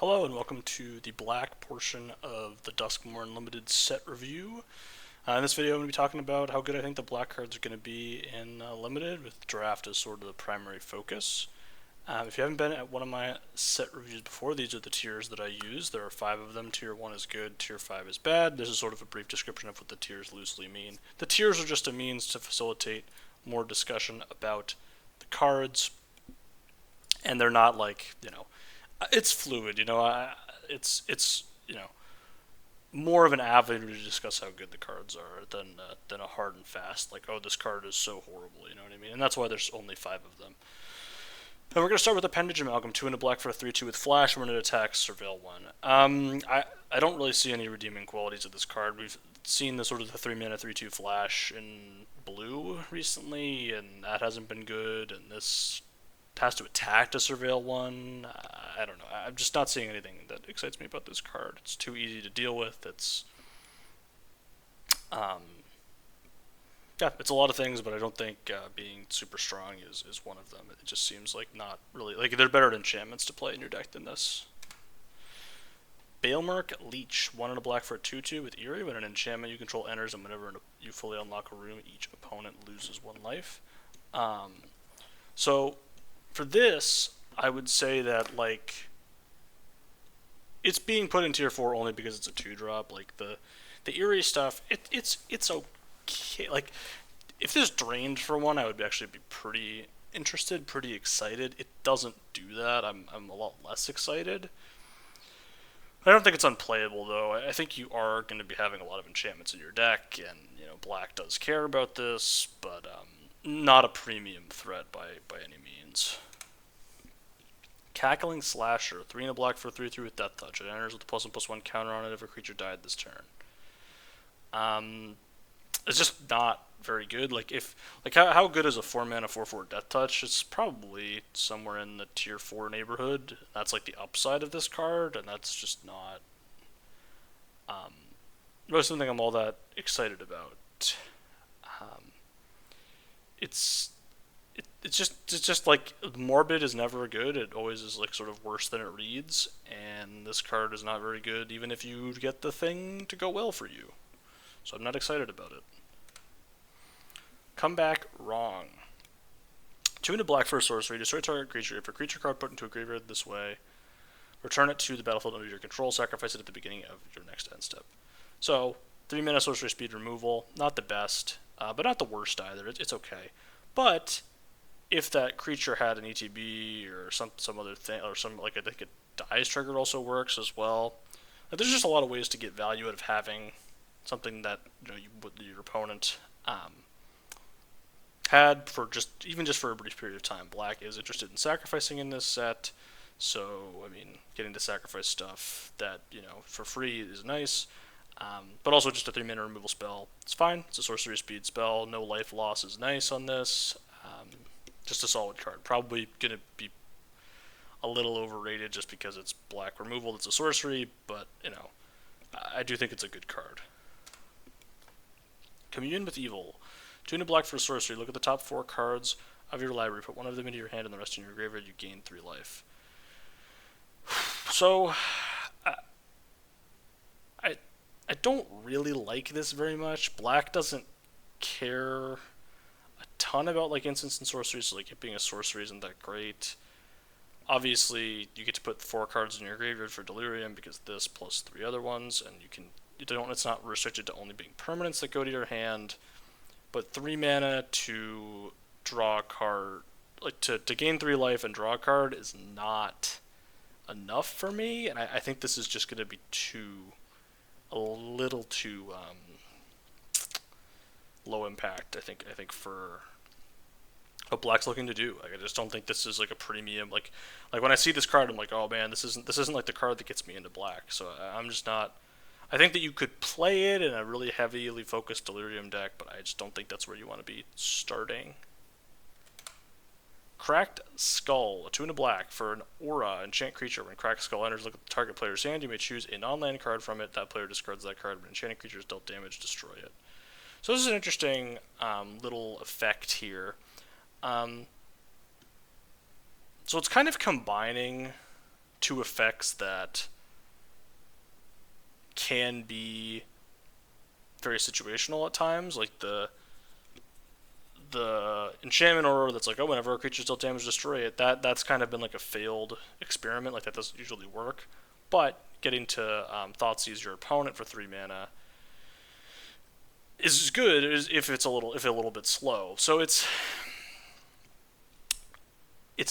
Hello and welcome to the black portion of the Duskmourn limited set review. In this video I'm going to be talking about how good I think the black cards are going to be in limited, with draft as sort of the primary focus. If you haven't been at one of my set reviews before, these are the tiers that I use. There are 5 of them. Tier 1 is good, Tier 5 is bad. This is sort of a brief description of what the tiers loosely mean. The tiers are just a means to facilitate more discussion about the cards, and they're not like, it's fluid, it's more of an avenue to discuss how good the cards are than a hard and fast, like, oh, this card is so horrible, you know what I mean? And that's why there's only 5 of them. And we're going to start with Appendage Amalgam, 2 and a black for a 3/2 with Flash, and when it attacks, Surveil 1. I don't really see any redeeming qualities of this card. We've seen the sort of the 3-mana 3/2 Flash in blue recently, and that hasn't been good, and this has to attack to Surveil 1. I don't know. I'm just not seeing anything that excites me about this card. It's too easy to deal with. Um, yeah, it's a lot of things, but I don't think being super strong is one of them. It just seems like not really, like, they're better at enchantments to play in your deck than this. Baelmerk Leech, 1 and a black for a 2/2 with Eerie. When an enchantment you control enters, and whenever you fully unlock a room, each opponent loses 1 life. So for this, I would say that, like, it's being put in tier 4 only because it's a 2-drop. Like, the Eerie stuff, it's okay. Like, if this drained for 1, I would actually be pretty interested, pretty excited. It doesn't do that. I'm a lot less excited. I don't think it's unplayable, though. I think you are going to be having a lot of enchantments in your deck, and, black does care about this, but not a premium threat by any means. Cackling Slasher, 3 and a black for a 3/3 with Death Touch. It enters with a +1/+1 counter on it if a creature died this turn. It's just not very good. Like, how good is a 4-mana 4/4 Death Touch? It's probably somewhere in the tier 4 neighborhood. That's like the upside of this card, and that's just not really something I'm all that excited about. It's it's just like, Morbid is never good. It always is, like, sort of worse than it reads, and this card is not very good even if you get the thing to go well for you. So I'm not excited about it. Come Back Wrong. 2 and a black for a sorcery. Destroy target creature. If a creature card put into a graveyard this way, return it to the battlefield under your control. Sacrifice it at the beginning of your next end step. So 3-mana sorcery speed removal. Not the best, but not the worst either. It's okay. But if that creature had an ETB or some other thing, or some, like, I think a dies trigger also works as well. Like, there's just a lot of ways to get value out of having something that your opponent had for even just for a brief period of time. Black is interested in sacrificing in this set, so I mean, getting to sacrifice stuff that for free is nice. But also just a 3-mana removal spell. It's fine. It's a sorcery speed spell. No life loss is nice on this. Just a solid card. Probably going to be a little overrated just because it's black removal. It's a sorcery, but, I do think it's a good card. Commune with Evil. 2 and a black for a sorcery. Look at the top 4 cards of your library. Put 1 of them into your hand and the rest in your graveyard. You gain 3 life. So, I don't really like this very much. Black doesn't care a ton about, like, instants and sorceries, so, like, it being a sorcery isn't that great. Obviously, you get to put 4 cards in your graveyard for Delirium because this plus 3 other ones, and it's not restricted to only being permanents that go to your hand. But 3 mana to draw a card, like, to gain 3 life and draw a card is not enough for me, and I think this is just going to be a little too low impact. I think for what Black's looking to do. Like, I just don't think this is, like, a premium. Like when I see this card, I'm like, oh man, this isn't like the card that gets me into Black. So I'm just not. I think that you could play it in a really heavily focused Delirium deck, but I just don't think that's where you want to be starting. Cracked Skull, a 2 and a black for an aura enchant creature. When Cracked Skull enters, look at the target player's hand. You may choose a non-land card from it. That player discards that card. When enchanting creature is dealt damage, destroy it. So this is an interesting little effect here. So it's kind of combining two effects that can be very situational at times, like the enchantment aura that's like, oh, whenever a creature's dealt damage, destroy it. That's kind of been like a failed experiment. Like that doesn't usually work. But getting to Thoughtseize your opponent for 3 mana is good if it's a little bit slow. So it's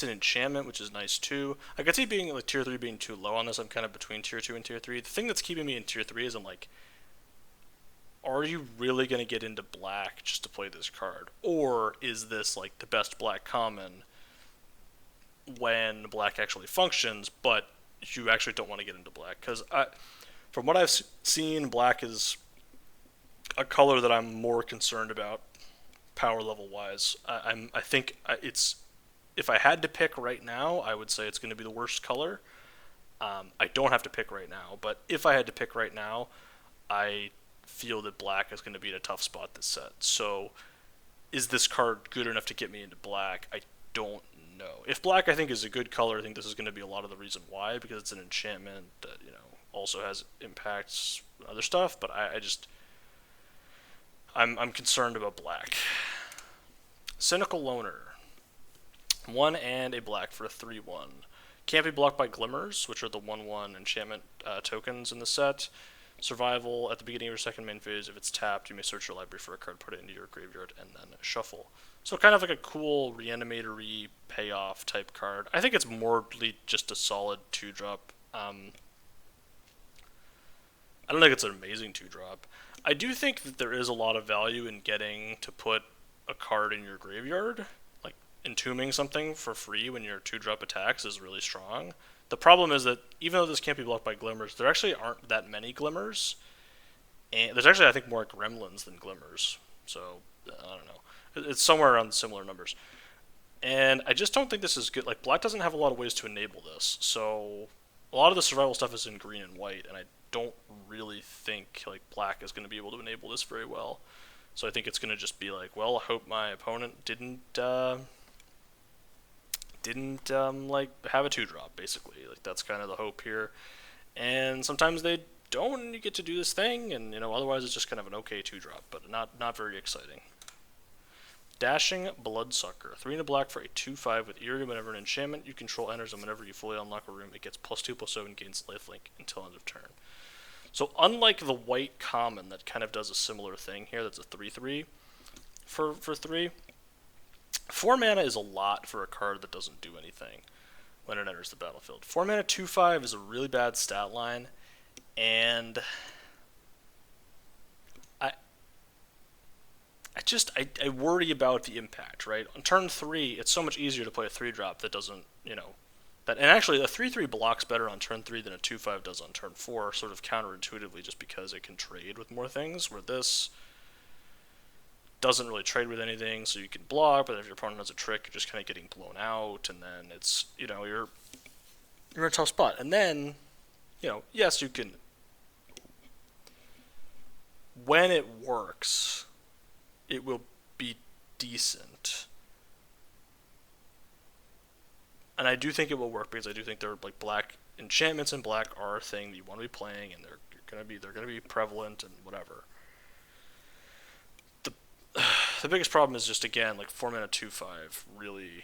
an enchantment, which is nice too. I could see being like tier 3 being too low on this. I'm kind of between tier 2 and tier 3. The thing that's keeping me in tier 3 is I'm like, are you really going to get into black just to play this card? Or is this like the best black common when black actually functions, but you actually don't want to get into black? Because from what I've seen, black is a color that I'm more concerned about power level wise. I think it's, if I had to pick right now, I would say it's going to be the worst color. I don't have to pick right now, but if I had to pick right now, I feel that black is going to be in a tough spot this set. So is this card good enough to get me into black? I don't know. If black, I think, is a good color, I think this is going to be a lot of the reason why, because it's an enchantment that, also has impacts on other stuff, but I'm concerned about black. Cynical Loner. 1 and a black for a 3/1. Can't be blocked by Glimmers, which are the 1/1 enchantment tokens in the set. Survival, at the beginning of your second main phase, if it's tapped, you may search your library for a card, put it into your graveyard, and then shuffle. So kind of like a cool reanimator-y payoff type card. I think it's more just a solid 2-drop. I don't think it's an amazing 2-drop. I do think that there is a lot of value in getting to put a card in your graveyard. Like, entombing something for free when your 2-drop attacks is really strong. The problem is that even though this can't be blocked by Glimmers, there actually aren't that many Glimmers. And there's actually, I think, more Gremlins than Glimmers. So, I don't know. It's somewhere around similar numbers. And I just don't think this is good. Like, black doesn't have a lot of ways to enable this. So, a lot of the survival stuff is in green and white, and I don't really think, like, black is going to be able to enable this very well. So I think it's going to just be like, well, I hope my opponent didn't like have a 2-drop, basically. Like, that's kind of the hope here. And sometimes they don't, and you get to do this thing, and otherwise it's just kind of an okay 2-drop, but not very exciting. Dashing Bloodsucker. 3 and a black for a 2/5 with Eerie. Whenever an enchantment you control enters, and whenever you fully unlock a room, it gets +2/+7, gains lifelink until end of turn. So unlike the white common that kind of does a similar thing here, that's a 3/3 for 3. 4 mana is a lot for a card that doesn't do anything when it enters the battlefield. 4 mana 2/5 is a really bad stat line, and I worry about the impact, right? On turn 3, it's so much easier to play a 3-drop that doesn't, and actually a 3/3 blocks better on turn 3 than a 2/5 does on turn 4, sort of counterintuitively, just because it can trade with more things, where this doesn't really trade with anything, so you can block, but if your opponent has a trick, you're just kind of getting blown out, and then it's, you're in a tough spot. And then, yes, you can, when it works, it will be decent. And I do think it will work, because I do think they're like black enchantments, and black are a thing that you want to be playing, and they're gonna be prevalent and whatever. The biggest problem is just, again, like 4 mana 2/5 really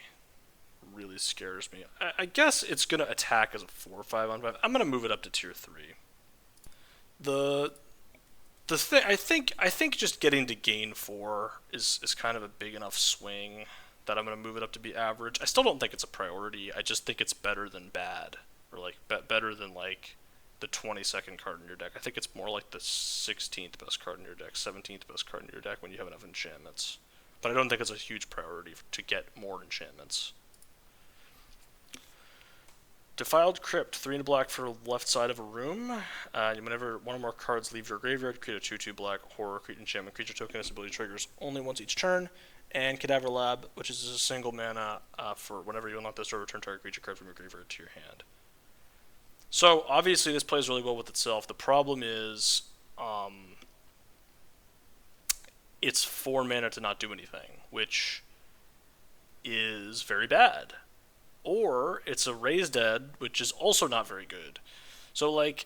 scares me. I guess it's gonna attack as a 4/5 on 5. I'm gonna move it up to tier 3. The thing, I think just getting to gain 4 is kind of a big enough swing that I'm going to move it up to be average. I still don't think it's a priority. I just think it's better than bad, or like better than like the 22nd card in your deck. I think it's more like the 16th best card in your deck, 17th best card in your deck when you have enough enchantments. But I don't think it's a huge priority to get more enchantments. Defiled Crypt, 3 and a black for left side of a room. Whenever one or more cards leave your graveyard, create a 2/2 black horror enchantment creature token. This ability triggers only once each turn. And Cadaver Lab, which is a single mana for whenever you unlock this or return target creature card from your graveyard to your hand. So obviously this plays really well with itself. The problem is, it's 4 mana to not do anything, which is very bad. or it's a Raised Dead, which is also not very good. So, like,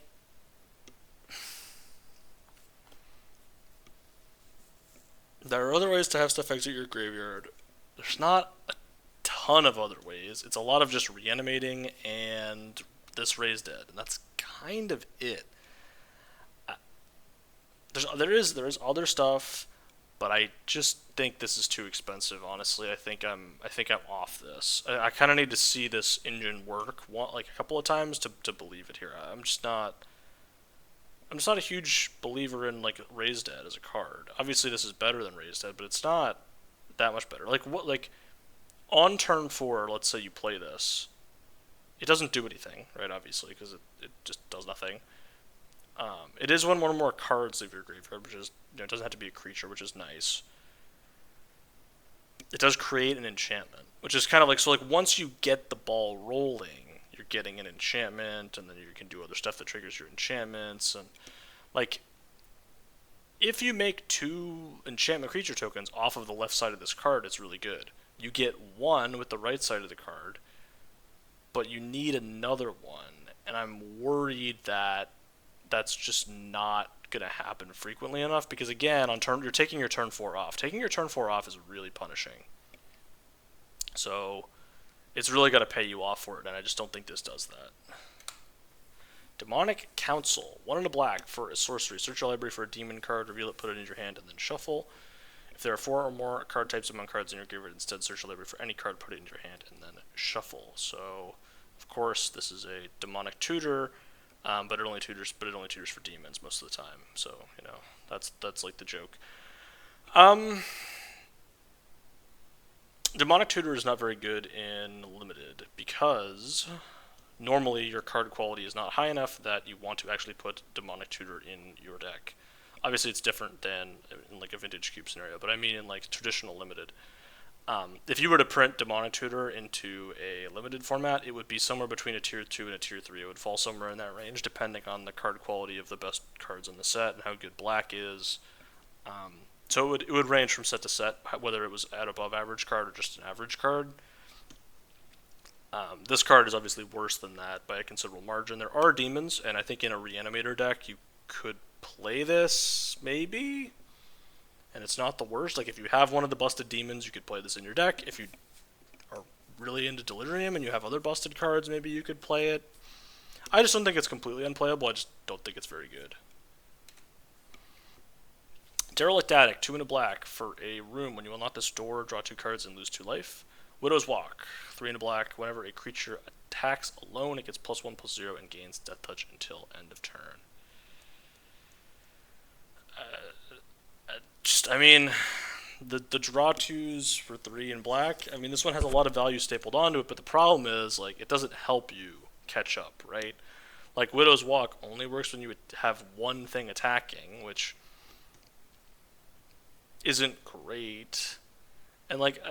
there are other ways to have stuff exit your graveyard. There's not a ton of other ways. It's a lot of just reanimating and this Raised Dead, and that's kind of it. There is other stuff, but I just think this is too expensive. Honestly, I think I'm off this. I kind of need to see this engine work like a couple of times to believe it here. I'm just not a huge believer in like Raised Dead as a card. Obviously, this is better than Raised Dead, but it's not that much better. Like on turn 4, let's say you play this, it doesn't do anything, right? Obviously, because it just does nothing. It is one or more cards leave your graveyard, which is, it doesn't have to be a creature, which is nice. It does create an enchantment, which is kind of like, so like once you get the ball rolling, you're getting an enchantment, and then you can do other stuff that triggers your enchantments, and like if you make 2 enchantment creature tokens off of the left side of this card, it's really good. You get 1 with the right side of the card, but you need another one, and I'm worried that that's just not gonna happen frequently enough, because again, on turn you're taking your turn 4 off. Taking your turn 4 off is really punishing. So it's really got to pay you off for it, and I just don't think this does that. Demonic Council, 1 and a black for a sorcery. Search your library for a demon card, reveal it, put it in your hand, and then shuffle. If there are 4 or more card types among cards in your graveyard, instead search your library for any card, put it in your hand, and then shuffle. So, of course, this is a demonic tutor, but it only tutors for demons most of the time. So, that's like the joke. Demonic tutor is not very good in limited because normally your card quality is not high enough that you want to actually put demonic tutor in your deck. Obviously, it's different than in like a vintage cube scenario, but I mean in like traditional limited. If you were to print demonic tutor into a limited format, it would be somewhere between a tier 2 and a tier 3. It would fall somewhere in that range, depending on the card quality of the best cards in the set and how good black is. So it would range from set to set, whether it was at above average card or just an average card. This card is obviously worse than that by a considerable margin. There are demons, and I think in a reanimator deck you could play this, maybe? And it's not the worst. Like, if you have one of the busted demons, you could play this in your deck. If you are really into Delirium and you have other busted cards, maybe you could play it. I just don't think it's completely unplayable. I just don't think it's very good. Derelict Attic, 2 and a black for a room. When you unlock this door, draw 2 cards and lose 2 life. Widow's Walk, 3 and a black. Whenever a creature attacks alone, it gets +1/+0 and gains Death Touch until end of turn. The draw 2s for 3 and black, I mean, this one has a lot of value stapled onto it, but the problem is, like, it doesn't help you catch up, right? Like, Widow's Walk only works when you have one thing attacking, which isn't great. And, like,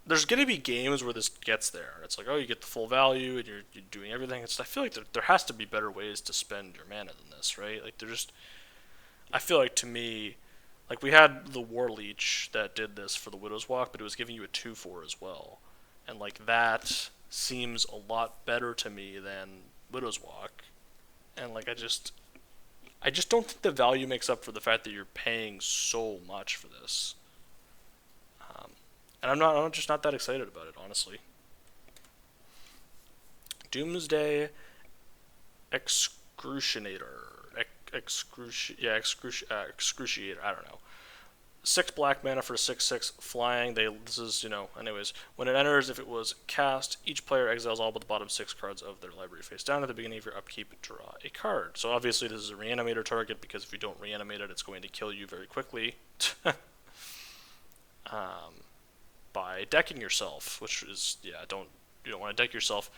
there's going to be games where this gets there. It's like, oh, you get the full value, and you're doing everything. I feel like there has to be better ways to spend your mana than this, right? Like, I feel like, to me, like, we had the War Leech that did this for the Widow's Walk, but it was giving you a 2/4 as well. And, like, that seems a lot better to me than Widow's Walk. And, like, I just don't think the value makes up for the fact that you're paying so much for this. And I'm just not that excited about it, honestly. Doomsday Excruciator. Excruciator, I don't know. 6 black mana for 6/6 flying. Anyways, when it enters, if it was cast, each player exiles all but the bottom 6 cards of their library face down. At the beginning of your upkeep, draw a card. So obviously this is a reanimator target, because if you don't reanimate it, it's going to kill you very quickly. By decking yourself, which is, you don't want to deck yourself.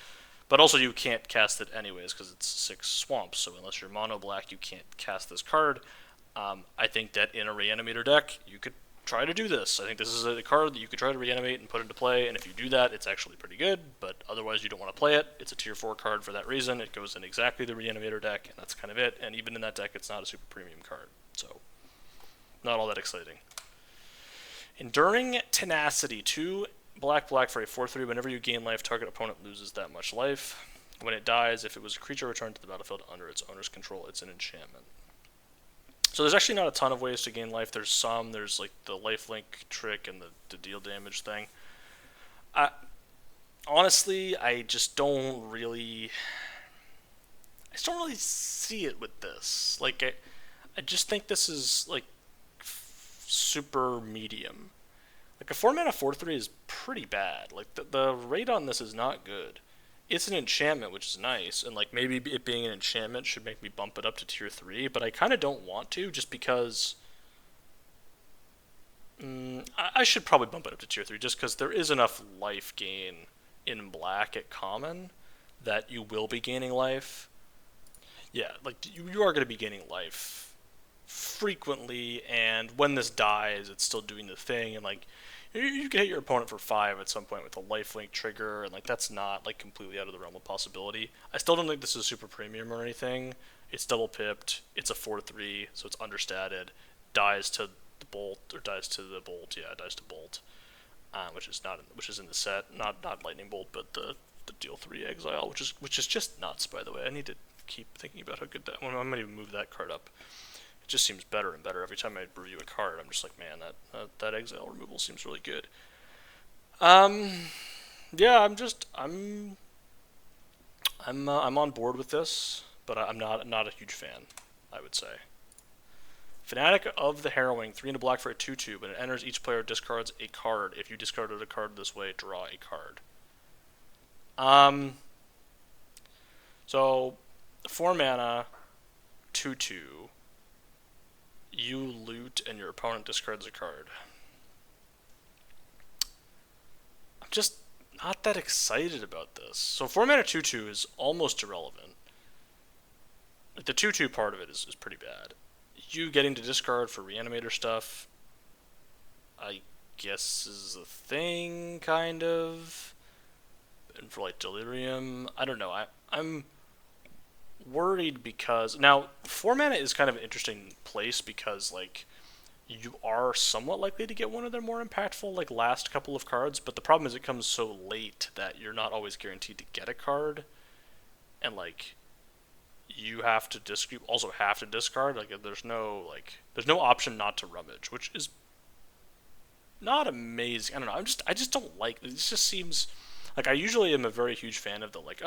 But also you can't cast it anyways, because it's 6 swamps, so unless you're mono black, you can't cast this card. I think that in a reanimator deck, you could try to do this. I think this is a card that you could try to reanimate and put into play, and if you do that, it's actually pretty good, but otherwise you don't want to play it. It's a tier 4 card for that reason. It goes in exactly the reanimator deck, and that's kind of it, and even in that deck, it's not a super premium card, so not all that exciting. Enduring Tenacity, 2 Black for a 4/3. Whenever you gain life, target opponent loses that much life. When it dies, if it was a creature returned to the battlefield under its owner's control, it's an enchantment. So there's actually not a ton of ways to gain life. There's some. There's like the lifelink trick and the deal damage thing. I honestly, I don't really see it with this. Like I just think this is like super medium. Like a 4-mana 4/3 is pretty bad. Like the rate on this is not good. It's an enchantment, which is nice, and like maybe it being an enchantment should make me bump it up to tier 3, but I kind of don't want to, just because I should probably bump it up to tier 3, just because there is enough life gain in black at common that you will be gaining life. Yeah, like you are going to be gaining life frequently, and when this dies, it's still doing the thing, and like you can hit your opponent for 5 at some point with a lifelink trigger, and like that's not like completely out of the realm of possibility. I still don't think this is super premium or anything. It's double pipped. It's a 4/3, so it's understated. Dies to the bolt, or dies to the bolt. Yeah, dies to bolt, which is in the set. Not lightning bolt, but the deal 3 exile, which is just nuts. By the way, I need to keep thinking about how good that. I might even move that card up. Just seems better and better every time I review a card. I'm just like, man, that exile removal seems really good. Yeah, I'm on board with this, but I'm not a huge fan, I would say. Fanatic of the Harrowing, 3 into black for a 2/2. When it enters, each player discards a card. If you discarded a card this way, draw a card. So 4 mana, 2/2. You loot and your opponent discards a card. I'm just not that excited about this. So 4 mana 2/2 is almost irrelevant. Like the 2/2 part of it is pretty bad. You getting to discard for reanimator stuff, I guess is a thing, kind of. And for like delirium, I don't know. I'm worried because now 4 mana is kind of an interesting place because like you are somewhat likely to get one of their more impactful like last couple of cards, but the problem is it comes so late that you're not always guaranteed to get a card, and like you also have to discard. Like there's no option not to rummage, which is not amazing. I don't know. I just don't like it. This just seems like I usually am a very huge fan of the like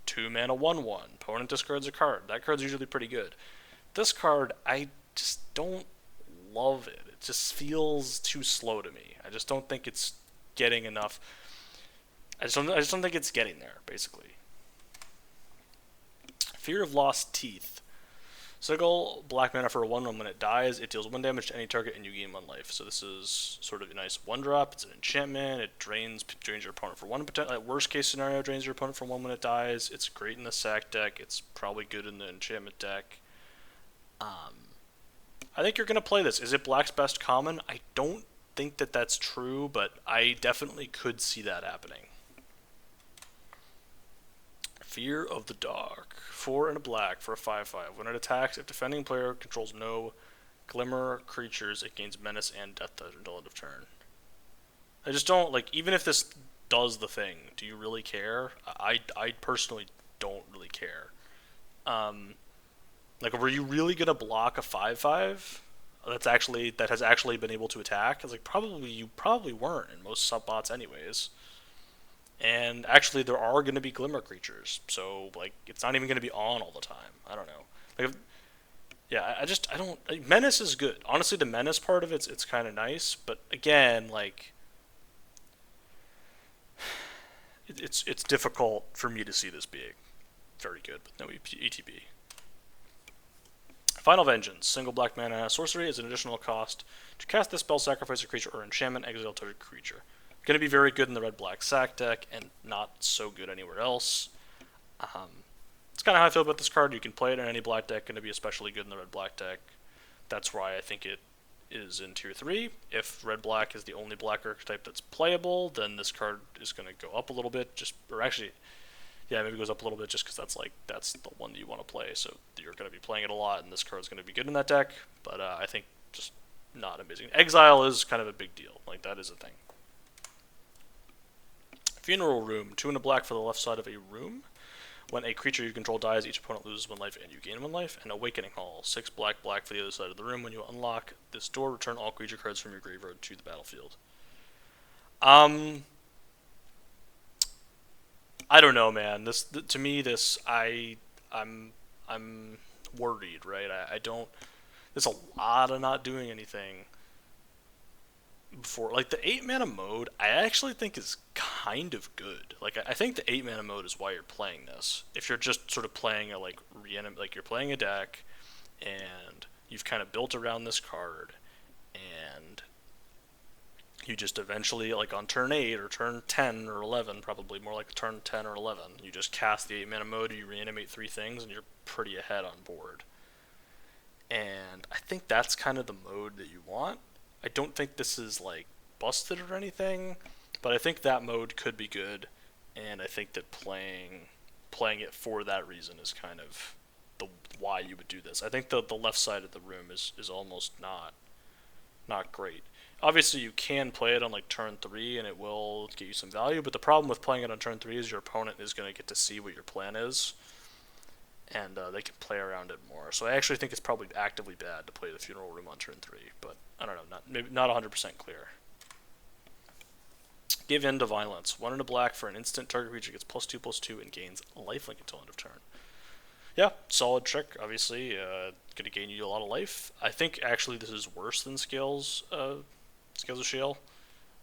2 mana 1/1. Opponent discards a card. That card's usually pretty good. This card, I just don't love it. It just feels too slow to me. I just don't think it's getting enough. I just don't think it's getting there, basically. Fear of Lost Teeth. Sigil, black mana for a 1/1. When it dies, it deals 1 damage to any target and you gain 1 life. So this is sort of a nice 1-drop. It's an enchantment. It drains your opponent for 1. Worst case scenario, drains your opponent for 1 when it dies. It's great in the sack deck. It's probably good in the enchantment deck. I think you're going to play this. Is it black's best common? I don't think that that's true, but I definitely could see that happening. Fear of the Dark. 4 and a black for a 5/5. When it attacks, if defending player controls no glimmer creatures, it gains menace and death touch until end of turn. I just don't, like, even if this does the thing, do you really care? I personally don't really care. Like, were you really gonna block a 5/5 that has actually been able to attack? It's like you probably weren't in most subbots anyways. And actually, there are going to be glimmer creatures, so like it's not even going to be on all the time. I don't know. I don't. Like, menace is good. Honestly, the menace part of it's kind of nice, but again, like it's difficult for me to see this being very good with no ETB. Final Vengeance. Single black mana sorcery is an additional cost to cast this spell. Sacrifice a creature or enchantment. Exile target creature. Going to be very good in the red-black sack deck, and not so good anywhere else. It's kind of how I feel about this card. You can play it in any black deck, going to be especially good in the red-black deck. That's why I think it is in tier 3. If red-black is the only black archetype that's playable, then this card is going to go up a little bit. Maybe it goes up a little bit just because that's the one that you want to play. So you're going to be playing it a lot, and this card's going to be good in that deck. But I think just not amazing. Exile is kind of a big deal. Like, that is a thing. Funeral Room, 2 and a black for the left side of a room. When a creature you control dies, each opponent loses 1 life and you gain 1 life. And Awakening Hall, 6 black, black for the other side of the room. When you unlock this door, return all creature cards from your graveyard to the battlefield. I don't know, man. To me, I'm worried, right? I don't. There's a lot of not doing anything before. Like the 8 mana mode, I actually think is kind of good. Like I think the 8 mana mode is why you're playing this. If you're just sort of playing a like you're playing a deck, and you've kind of built around this card, and you just eventually, like on turn 8 or turn 10 or 11, probably more like turn 10 or 11, you just cast the 8 mana mode, you reanimate 3 things, and you're pretty ahead on board. And I think that's kind of the mode that you want. I don't think this is like busted or anything, but I think that mode could be good, and I think that playing it for that reason is kind of the why you would do this. I think the left side of the room is almost not great. Obviously, you can play it on like turn 3, and it will get you some value. But the problem with playing it on turn 3 is your opponent is going to get to see what your plan is, and they can play around it more. So I actually think it's probably actively bad to play the Funeral Room on turn 3. But I don't know, maybe not 100% clear. Give in to Violence. 1 and a black for an instant. Target creature gets +2/+2 and gains lifelink until end of turn. Yeah, solid trick. Obviously, going to gain you a lot of life. I think actually this is worse than Scales of Shale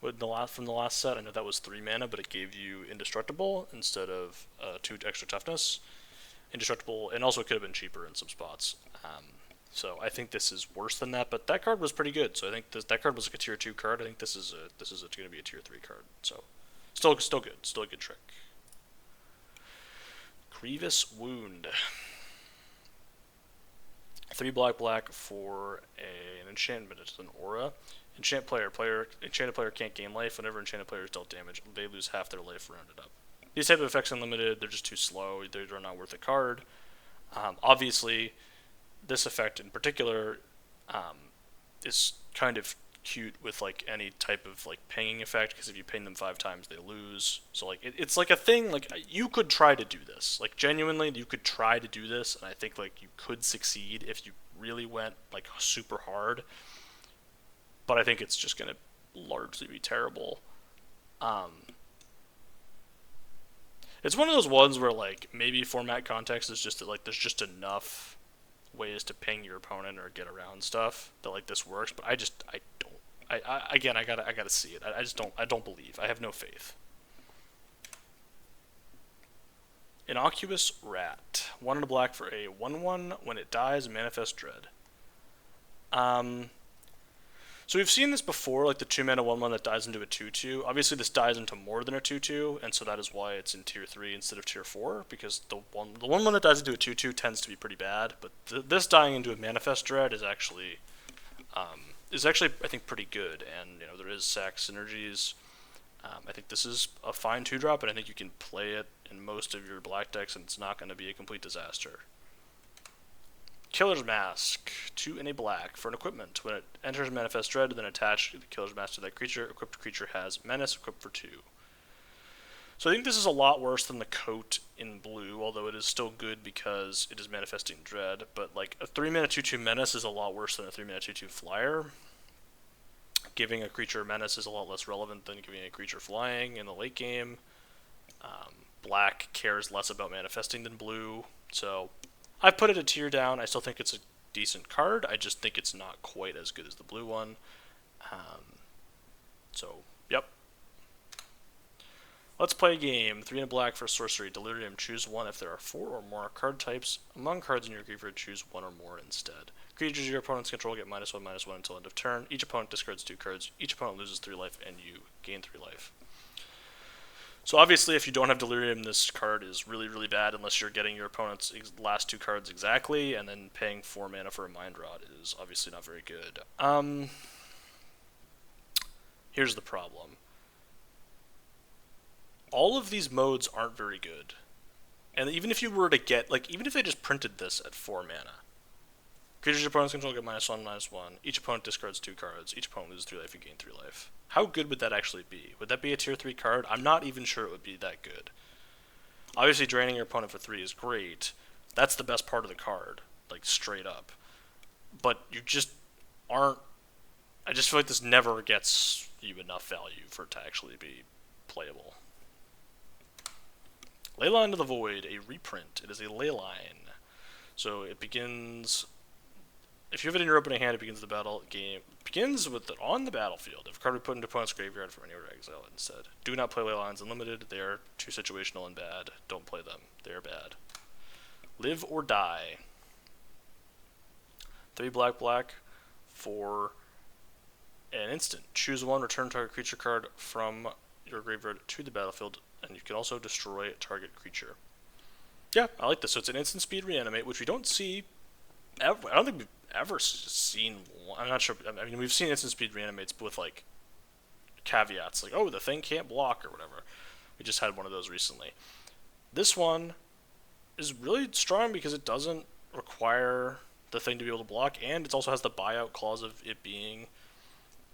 from the last set. I know that was 3 mana, but it gave you Indestructible instead of 2 extra toughness. Indestructible, and also it could have been cheaper in some spots. So I think this is worse than that, but that card was pretty good. So I think that card was like a tier 2 card. I think this is going to be a tier 3 card. So still good, still a good trick. Grievous Wound. 3 black for an enchantment. It's an aura. Enchanted player can't gain life. Whenever enchanted player is dealt damage, they lose half their life rounded up. These type of effects unlimited, they're just too slow. They're not worth a card. Obviously, this effect in particular is kind of cute with like any type of like pinging effect, because if you ping them 5 times, they lose. So like it's like a thing. Like you could try to do this. Like genuinely, you could try to do this, and I think like you could succeed if you really went like super hard. But I think it's just going to largely be terrible. It's one of those ones where like maybe format context is just that like there's just enough ways to ping your opponent or get around stuff that like this works. But I don't. I gotta see it. I don't believe. I have no faith. Innocuous Rat. 1 and a black for a 1/1. When it dies, manifest dread. So we've seen this before, like the 2 mana 1/1 that dies into a 2/2. Obviously, this dies into more than a 2/2, and so that is why it's in tier 3 instead of tier 4, because the 1/1 that dies into a 2/2 tends to be pretty bad. But this dying into a manifest dread is actually I think pretty good, and you know there is sack synergies. I think this is a fine 2-drop, and I think you can play it in most of your black decks, and it's not going to be a complete disaster. Killer's Mask, 2 and a black for an equipment. When it enters Manifest Dread, then attach the Killer's Mask to that creature. Equipped creature has Menace, equipped for 2. So I think this is a lot worse than the coat in blue, although it is still good because it is manifesting Dread. But like a 3 mana 2/2 Menace is a lot worse than a 3 mana 2/2 Flyer. Giving a creature Menace is a lot less relevant than giving a creature flying in the late game. Black cares less about manifesting than blue, so I've put it a tier down. I still think it's a decent card. I just think it's not quite as good as the blue one. So, yep. Let's play a game. 3 and a black for sorcery. Delirium. Choose 1 if there are 4 or more card types. Among cards in your graveyard, choose 1 or more instead. Creatures your opponents control get -1/-1 until end of turn. Each opponent discards 2 cards. Each opponent loses 3 life, and you gain 3 life. So obviously, if you don't have Delirium, this card is really, really bad unless you're getting your opponent's last 2 cards exactly, and then paying 4 mana for a Mind Rot is obviously not very good. Here's the problem. All of these modes aren't very good. And even if you were to get, like, even if they just printed this at 4 mana, creatures your opponent's control get -1/-1. Each opponent discards 2 cards. Each opponent loses 3 life, you gain 3 life. how good would that actually be? Would that be a tier 3 card? I'm not even sure it would be that good. Obviously, draining your opponent for 3 is great. That's the best part of the card, like straight up. But you just aren't. I just feel like this never gets you enough value for it to actually be playable. Leyline of the Void, a reprint. It is a leyline. So it begins. If you have it in your opening hand, it begins the battle game. Begins with it on the battlefield. If a card be put into opponent's graveyard from anywhere to exile it instead. Do not play Leylines Unlimited. They are too situational and bad. Don't play them. They are bad. Live or Die. 3 black for an instant. Choose one, return target creature card from your graveyard to the battlefield, and you can also destroy target creature. Yeah, I like this. So it's an instant speed reanimate, which we don't see ever. I don't think we've ever seen one. I'm not sure. I mean, we've seen instant speed reanimates with like caveats, like, oh, the thing can't block or whatever. We just had one of those recently. This one is really strong because it doesn't require the thing to be able to block, and it also has the buyout clause of it being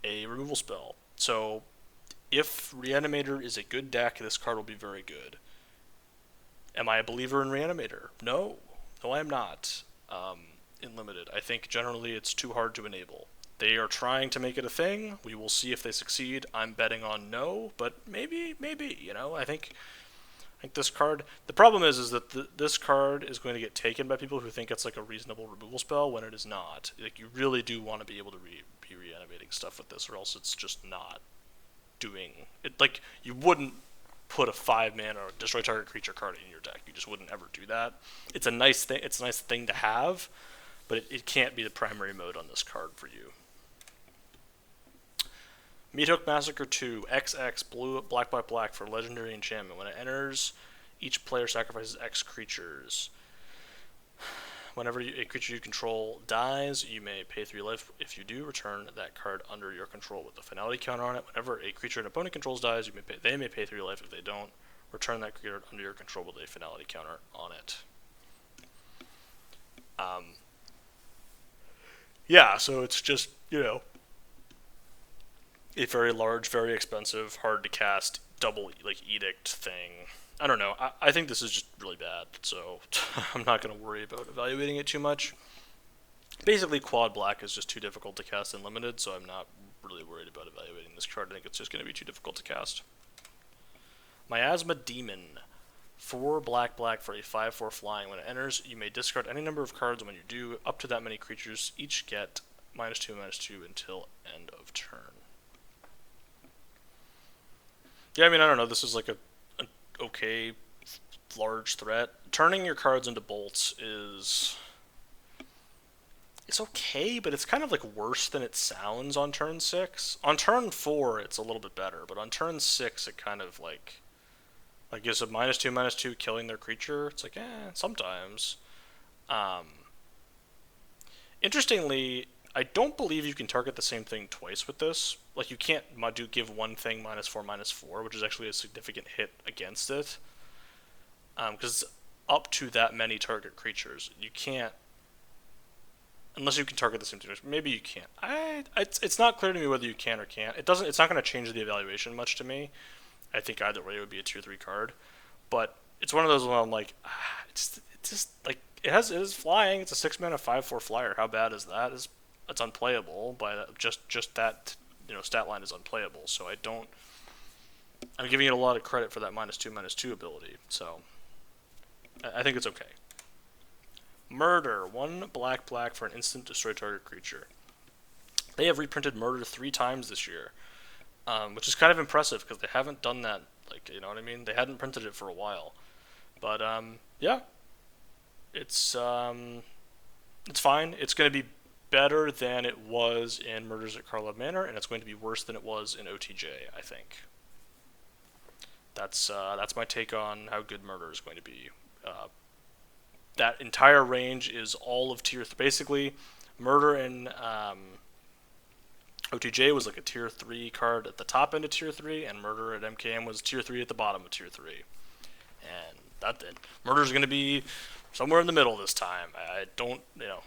a removal spell. So if Reanimator is a good deck, this card will be very good. Am I a believer in Reanimator? No. No, I am not. In Limited, I think generally it's too hard to enable. They are trying to make it a thing. We will see if they succeed. I'm betting on no, but maybe, you know, I think this card, the problem is that this card is going to get taken by people who think it's like a reasonable removal spell when it is not. Like, you really do want to be able to be reanimating stuff with this, or else it's just not doing it. Like, you wouldn't put a 5-mana or destroy target creature card in your deck. You just wouldn't ever do that. It's a nice thing. It's a nice thing to have, but it can't be the primary mode on this card for you. Meathook Massacre 2, XX, blue, black for legendary enchantment. When it enters, each player sacrifices X creatures. Whenever a creature you control dies, you may pay 3 life. If you do, return that card under your control with a finality counter on it. Whenever a creature an opponent controls dies, they may pay 3 life. If they don't, return that creature under your control with a finality counter on it. Yeah, so it's just, you know, a very large, very expensive, hard to cast, double like edict thing. I don't know. I think this is just really bad, so I'm not going to worry about evaluating it too much. Basically, quad black is just too difficult to cast in Limited, so I'm not really worried about evaluating this card. I think it's just going to be too difficult to cast. Miasma Demon. 4 black for a 5/4 flying. When it enters, you may discard any number of cards. When you do, up to that many creatures each get -2/-2 until end of turn. Yeah, I mean, I don't know. This is like an okay large threat. Turning your cards into bolts it's okay, but it's kind of like worse than it sounds on turn 6. On turn 4, it's a little bit better, but on turn 6, it kind of like gives a -2/-2 killing their creature. It's like, sometimes. Interestingly, I don't believe you can target the same thing twice with this. Like, you can't give one thing -4/-4, which is actually a significant hit against it. Because up to that many target creatures, you can't, unless you can target the same thing. Maybe you can't. It's not clear to me whether you can or can't. It's not going to change the evaluation much to me. I think either way it would be a tier 3 card, but it's one of those where I'm like, it's just like it is flying. It's a 6-mana 5/4 flyer. How bad is that? It's unplayable. By just that, you know, stat line is unplayable. So I'm giving it a lot of credit for that -2/-2 ability. So I think it's okay. Murder. 1 black for an instant destroy target creature. They have reprinted Murder 3 times this year. Which is kind of impressive because they haven't done that, like, you know what I mean? They hadn't printed it for a while. But, yeah. It's fine. It's going to be better than it was in Murders at Karlov Manor, and it's going to be worse than it was in OTJ, I think. That's my take on how good Murder is going to be. That entire range is all of tier 3. Basically, Murder and OTJ was like a tier 3 card at the top end of tier 3, and Murder at MKM was tier 3 at the bottom of tier 3. And that did. Murder's going to be somewhere in the middle this time. I don't, you know,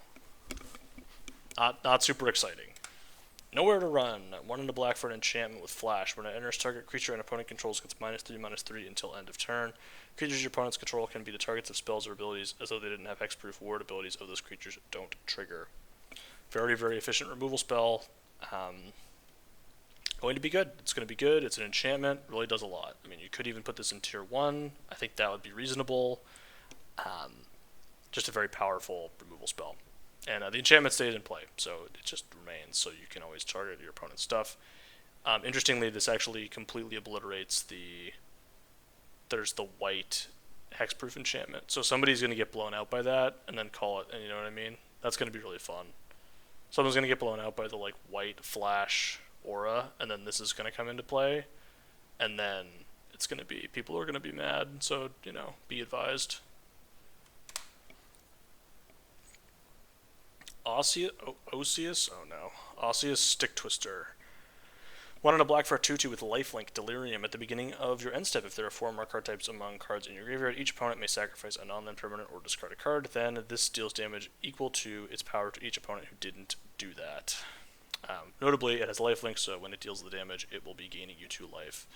not super exciting. Nowhere to run. 1 into black for an enchantment with flash. When it enters target creature an opponent controls gets -3/-3 until end of turn. Creatures your opponents control can be the targets of spells or abilities as though they didn't have hexproof ward abilities of those creatures don't trigger. Very, very efficient removal spell. Going to be good. It's going to be good. It's an enchantment. Really does a lot. I mean, you could even put this in tier 1. I think that would be reasonable. Just a very powerful removal spell. And the enchantment stays in play, so it just remains, so you can always target your opponent's stuff. Interestingly, this actually completely obliterates there's the white hexproof enchantment. So somebody's going to get blown out by that, and then call it, and you know what I mean? That's going to be really fun. Someone's going to get blown out by the like white flash aura, and then this is going to come into play, and then it's going to be, people are going to be mad, so, you know, be advised. Osseous? Oh no. Osseous Stick Twister. 1 and a black for a 2/2 with lifelink Delirium. At the beginning of your end step, if there are 4 more card types among cards in your graveyard, each opponent may sacrifice a non-land permanent or discard a card. Then this deals damage equal to its power to each opponent who didn't do that. Notably, it has lifelink, so when it deals the damage, it will be gaining you 2 life.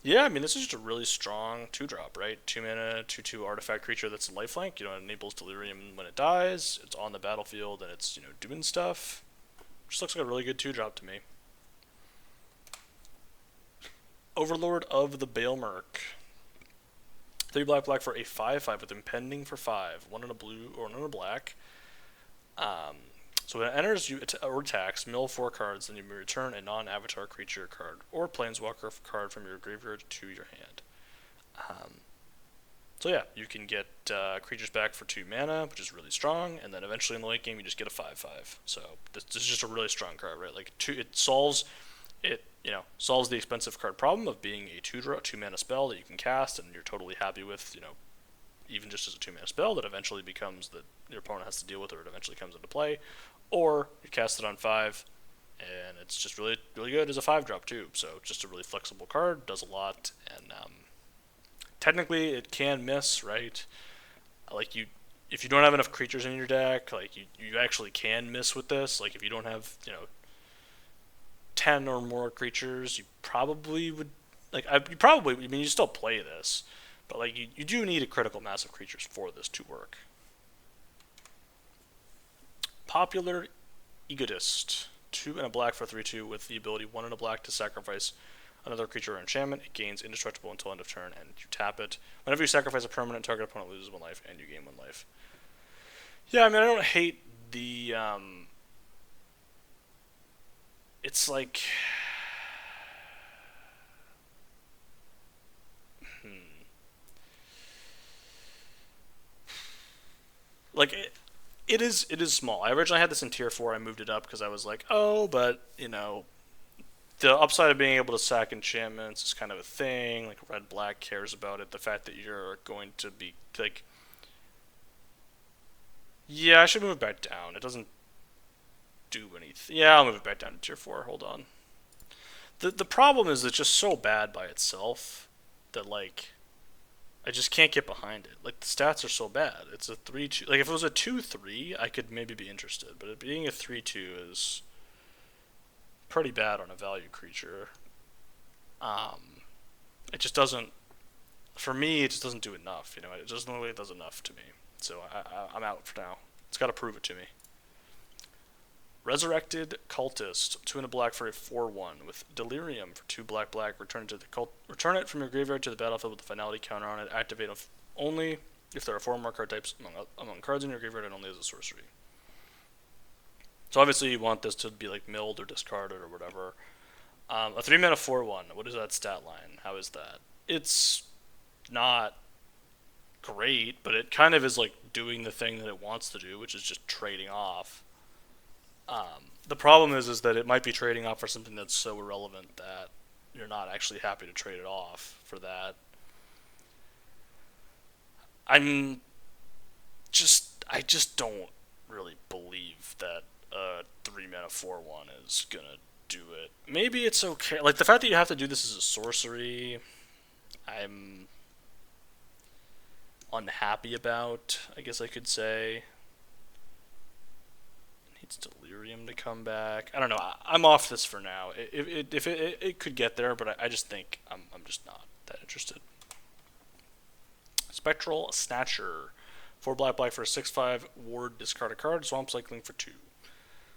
Yeah, I mean, this is just a really strong 2-drop, right? 2 mana, 2/2 artifact creature that's lifelink. You know, it enables Delirium when it dies. It's on the battlefield, and it's, you know, doing stuff. Just looks like a really good 2-drop to me. Overlord of the Baelmerk. 3 black for a 5/5 with Impending for 5. 1 in a blue or 1 in a black. So when it enters or attacks, mill 4 cards, then you may return a non-avatar creature card or planeswalker card from your graveyard to your hand. So yeah, you can get creatures back for 2 mana, which is really strong, and then eventually in the late game you just get a 5/5. So this is just a really strong card, right? Like it solves the expensive card problem of being a 2 mana spell that you can cast and you're totally happy with, you know, even just as a 2 mana spell that eventually becomes that your opponent has to deal with, or it eventually comes into play. Or you cast it on 5, and it's just really, really good as a 5-drop too. So just a really flexible card, does a lot, and technically it can miss, right? Like if you don't have enough creatures in your deck, like you actually can miss with this. Like if you don't have, you know, 10 or more creatures, you probably would, like I mean, you still play this, but like you do need a critical mass of creatures for this to work. Popular Egotist. 2 and a black for 3/2 with the ability 1 and a black to sacrifice another creature or enchantment. It gains indestructible until end of turn, and you tap it. Whenever you sacrifice a permanent, target opponent loses 1 life, and you gain 1 life. Yeah, I mean, I don't hate the it's like like it is small. I originally had this in tier 4. I moved it up because I was like, oh, but you know, the upside of being able to sack enchantments is kind of a thing. Like red black cares about it. The fact that you're going to be like, yeah, I should move it back down. It doesn't do anything. Yeah, I'll move it back down to tier 4. Hold on. The problem is it's just so bad by itself that like I just can't get behind it. Like the stats are so bad. It's a 3/2. Like if it was a 2/3, I could maybe be interested. But it being a 3/2 is pretty bad on a value creature. It just doesn't. For me, it just doesn't do enough. You know, it doesn't really does enough to me. So I'm out for now. It's got to prove it to me. Resurrected Cultist, 2 and a black for a 4/1 with Delirium for 2 black. Return it from your graveyard to the battlefield with the finality counter on it. Activate only if there are 4 more card types among cards in your graveyard and only as a sorcery. So obviously you want this to be like milled or discarded or whatever. A 3 mana 4/1. What is that stat line? How is that? It's not great, but it kind of is like doing the thing that it wants to do, which is just trading off. The problem is that it might be trading off for something that's so irrelevant that you're not actually happy to trade it off for that. I just don't really believe that a 3 mana 4/1 is gonna do it. Maybe it's okay. Like the fact that you have to do this as a sorcery, I'm unhappy about, I guess I could say. Needs Delirium to come back. I don't know. I'm off this for now. If it could get there, but I just think I'm just not that interested. Spectral Snatcher. 4 black black for a 6/5 ward, discard a card, swamp cycling for 2.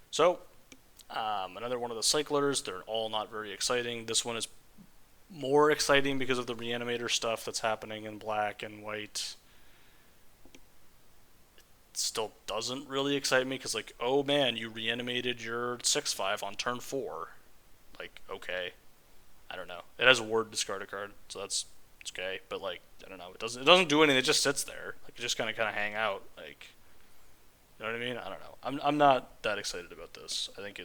So, another one of the cyclers. They're all not very exciting. This one is more exciting because of the reanimator stuff that's happening in black and white. It still doesn't really excite me because, like, oh man, you reanimated your 6/5 on turn 4. Like, okay. I don't know. It has a ward, discard a card, so it's okay. But like, I don't know. It doesn't do anything. It just sits there. Like, it just kind of hang out. Like, you know what I mean? I don't know. I'm not that excited about this. I think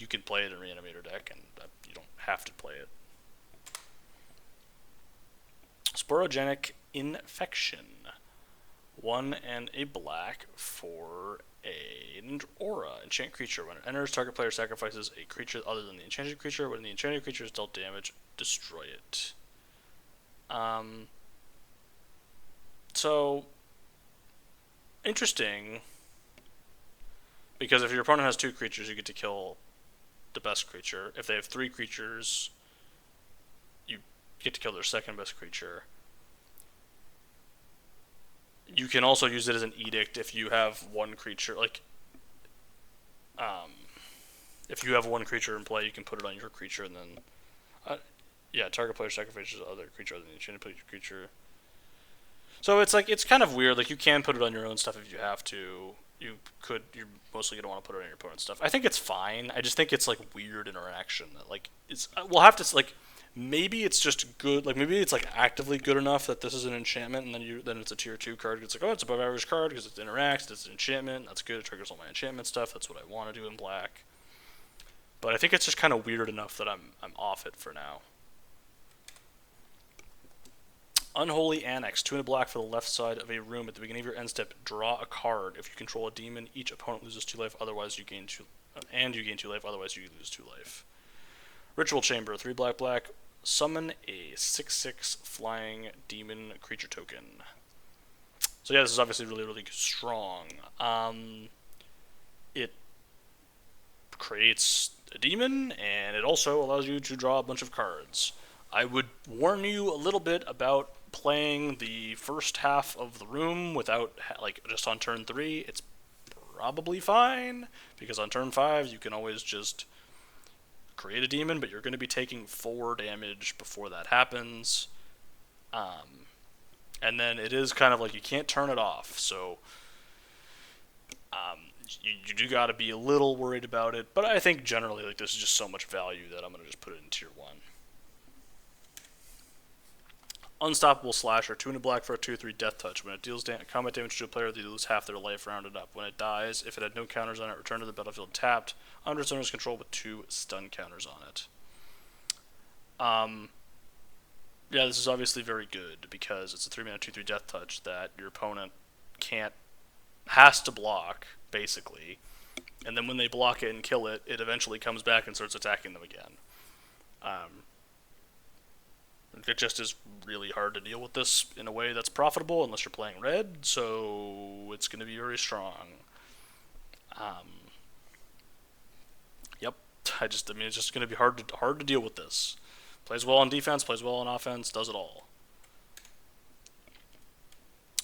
you can play it in Reanimator deck, and you don't have to play it. Sporogenic Infection. 1 and a black for an aura. Enchant creature. When it enters, target player sacrifices a creature other than the enchanted creature. When the enchanted creature is dealt damage, destroy it. So, interesting, because if your opponent has 2 creatures, you get to kill the best creature. If they have 3 creatures, you get to kill their second best creature. You can also use it as an edict if you have 1 creature, like, if you have 1 creature in play, you can put it on your creature, and then, target player sacrifices other creature other than the enchanted creature. So it's like, it's kind of weird. Like, you can put it on your own stuff if you have to. You're mostly gonna want to put it on your opponent's stuff. I think it's fine. I just think it's like weird interaction that, like, we'll have to, like, maybe it's just good. Like, maybe it's like actively good enough that this is an enchantment, and then it's a tier 2 card. It's like, oh, it's above average card because it interacts. It's an enchantment. That's good. It triggers all my enchantment stuff. That's what I want to do in black. But I think it's just kind of weird enough that I'm off it for now. Unholy Annex. 2 and a black for the left side of a room. At the beginning of your end step, draw a card. If you control a demon, each opponent loses 2 life. Otherwise, you gain 2, and you gain 2 life. Otherwise, you lose 2 life. Ritual Chamber. 3 black black. Summon a 6/6 flying demon creature token. So yeah, this is obviously really, really strong. It creates a demon, and it also allows you to draw a bunch of cards. I would warn you a little bit about playing the first half of the room without, like, just on turn 3. It's probably fine, because on turn 5 you can always just create a demon, but you're going to be taking 4 damage before that happens. And then it is kind of like you can't turn it off, so you do got to be a little worried about it. But I think generally, like, this is just so much value that I'm going to just put it in tier 1. Unstoppable Slasher. 2 and a black for a 2/3 death touch. When it deals combat damage to a player, they lose half their life rounded up. When it dies, if it had no counters on it, return to the battlefield tapped, under its owner's control with 2 stun counters on it. Yeah, this is obviously very good because it's a 3-mana 2/3 death touch that your opponent has to block, basically. And then when they block it and kill it, it eventually comes back and starts attacking them again. It just is really hard to deal with this in a way that's profitable unless you're playing red, so it's going to be very strong. Yep, it's just going to be hard to deal with this. Plays well on defense, plays well on offense, does it all.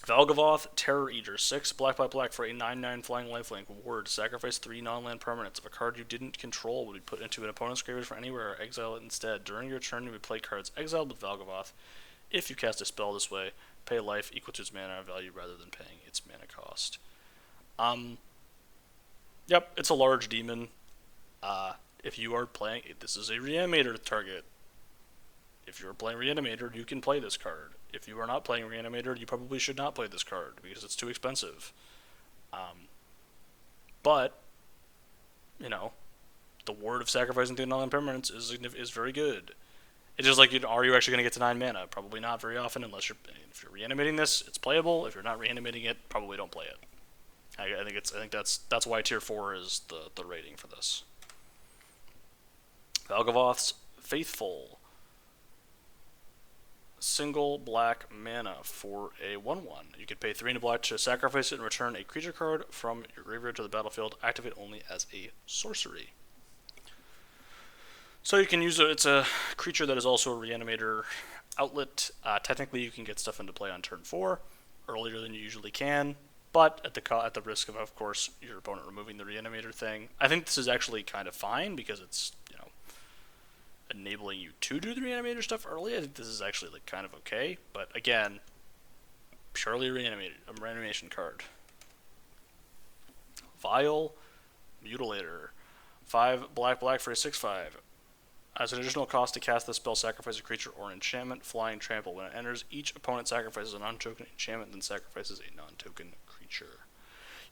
Valgavoth, Terror Eater. 6 black black black for a 9/9 flying lifelink ward. Sacrifice 3 non-land permanents. If a card you didn't control would be put into an opponent's graveyard from anywhere, or exile it instead. During your turn, you would play cards exiled with Valgavoth. If you cast a spell this way, pay life equal to its mana value rather than paying its mana cost. Yep, it's a large demon. If you are playing, this is a Reanimator target. If you're playing Reanimator, you can play this card. If you are not playing Reanimator, you probably should not play this card because it's too expensive. But, you know, the ward of sacrificing 2 non-land permanents is very good. It's just like, are you actually going to get to 9 mana? Probably not very often, if you're reanimating this, it's playable. If you're not reanimating it, probably don't play it. I think that's why tier 4 is the rating for this. Valgavoth's Faithful. single black mana for a 1/1. You could pay 3 into black to sacrifice it and return a creature card from your graveyard to the battlefield. Activate only as a sorcery. So you can use it. It's a creature that is also a Reanimator outlet. Technically, you can get stuff into play on turn 4 earlier than you usually can, but at the risk of course, your opponent removing the Reanimator thing. I think this is actually kind of fine because it's enabling you to do the Reanimator stuff early. I think this is actually like kind of okay, but again, purely a reanimation card. Vile Mutilator, 5 black for a 6/5. As an additional cost to cast this spell, sacrifice a creature or enchantment, flying trample. When it enters, each opponent sacrifices a non-token enchantment, then sacrifices a non-token creature.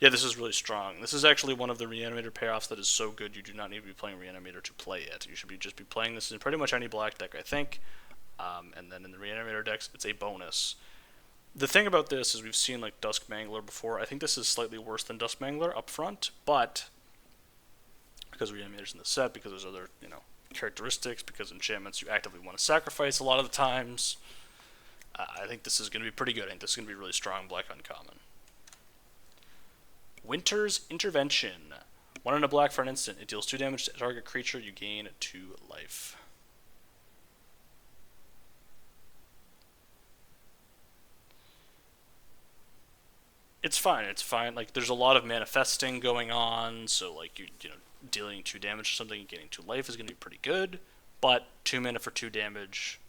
Yeah, this is really strong. This is actually one of the Reanimator payoffs that is so good you do not need to be playing Reanimator to play it. You should just be playing this in pretty much any black deck, I think. And then in the Reanimator decks, it's a bonus. The thing about this is we've seen like Duskmangler before. I think this is slightly worse than Duskmangler up front, but because Reanimator's in the set, because there's other, characteristics, because enchantments you actively want to sacrifice a lot of the times, I think this is going to be pretty good. I think this is going to be really strong black uncommon. Winter's Intervention. 1 and a black for an instant. It deals 2 damage to target creature. You gain 2 life. It's fine. It's fine. Like, there's a lot of manifesting going on, so like dealing 2 damage to something and getting 2 life is going to be pretty good. But 2 mana for 2 damage,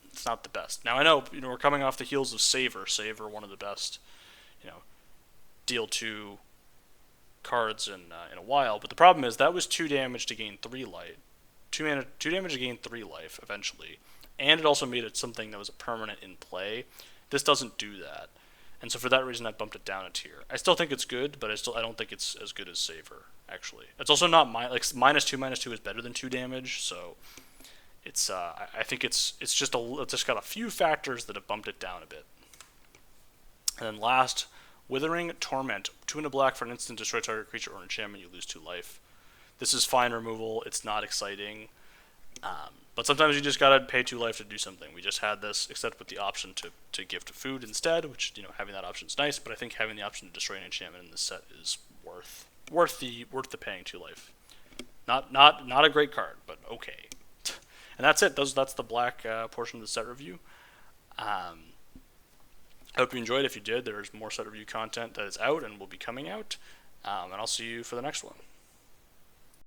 it's not the best. Now I know we're coming off the heels of Savor. Savor, one of the best, deal 2 cards in a while, but the problem is that was 2 damage to gain 3 life, 2 damage to gain 3 life eventually, and it also made it something that was a permanent in play. This doesn't do that, and so for that reason I bumped it down a tier. I still think it's good, but I don't think it's as good as Savor. Actually, it's also not -2 is better than 2 damage, so it's I think it's just got a few factors that have bumped it down a bit. And then last, Withering Torment. 2 and a black for an instant, destroy target creature or enchantment, you lose 2 life. This is fine removal, it's not exciting. But sometimes you just gotta pay 2 life to do something. We just had this, except with the option to gift having that option is nice, but I think having the option to destroy an enchantment in this set is worth the paying 2 life. Not a great card, but okay. And that's it. That's the black portion of the set review. I hope you enjoyed. If you did, there's more set review content that is out and will be coming out. And I'll see you for the next one.